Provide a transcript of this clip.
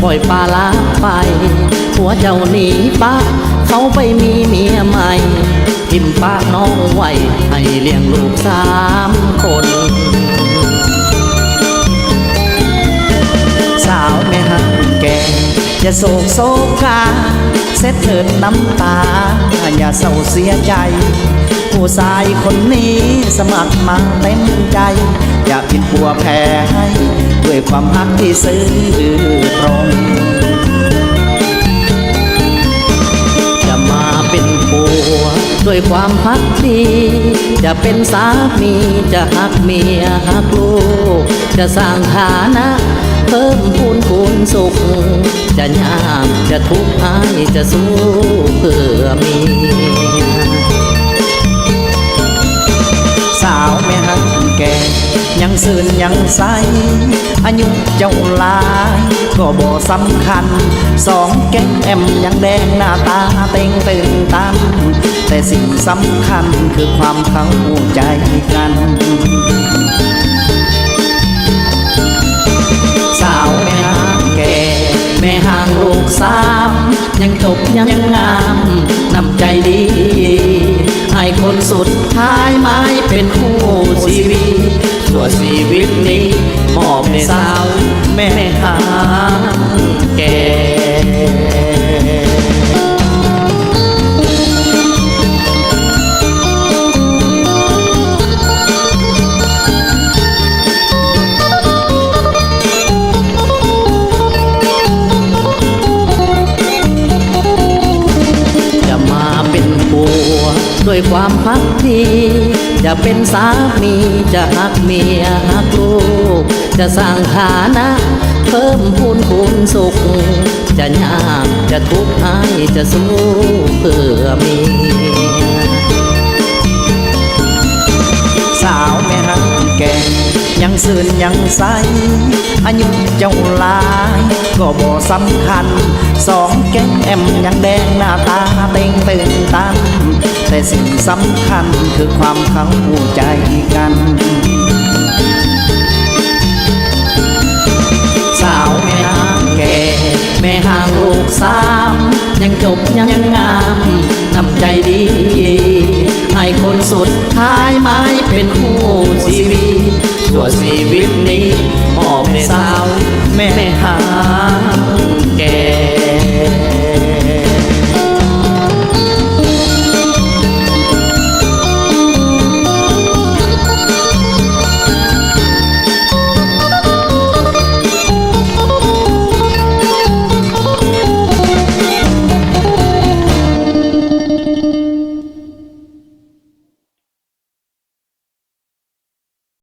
ล่อยปลาละไปหัวเจ้าหนีป้าเขาไปมีเมียใหม่ทิมปากน้องไว้ให้เลี้ยงลูก3 คนสาวแม่หักแก่อย่าโศกโศกาเส็จเถิดน้ำตาอย่าเศร้าเสียใจผู้ชายคนนี้สมัครมาเต็มใจอย่าผิดผัวแพ้ให้ด้วยความรักที่ซื่อตรงจะมาเป็นผัวด้วยความพักดีจะเป็นสามีจะหักเมียหักลูกจะสร้างฐานะเพิ่มพูนคูณสุขจะยากจะทุกข์ให้จะสู้เพื่อเมียสาวแม่หักแก่ยังซื่นยังใสอายุเจ้าหลายก็บ่สำคัญ2 แก้มยังแดงหน้าตาเต่งตึงตันแต่สิ่งสำคัญคือความเข้าใจกันสาวแม่ห่างแก่แม่ห่างลูก3ยังจบยังงามน้ำใจดีให้คนสุดท้ายไม้เป็นคู่ชีวิตชั่วชีวิตนี้มอบให้สาวแม่ห่างแก่ด้วยความพักดีจะเป็นสามีจะหักเมียหักลูกจะสร้างฐานะเพิ่มพูนคูณสุขจะยากจะทุกข์ให้จะสู้เพื่อเมียสาวแม่หักแก่ยังซื่นยังใสอายุเจ้าหลายก็บ่สำคัญ2 แก้มยังแดงหน้าตาเต่งตึงตันแต่สิ่งสำคัญคือความเข้าใจกันสาวแม่ห่างแก่แม่ห่างลูก3ยังจบยังงามน้ำใจดีให้คนสุดท้ายไม้เป็นคู่ชีวิตชั่วชีวิตนี้มอบให้สาวแม่ห่าง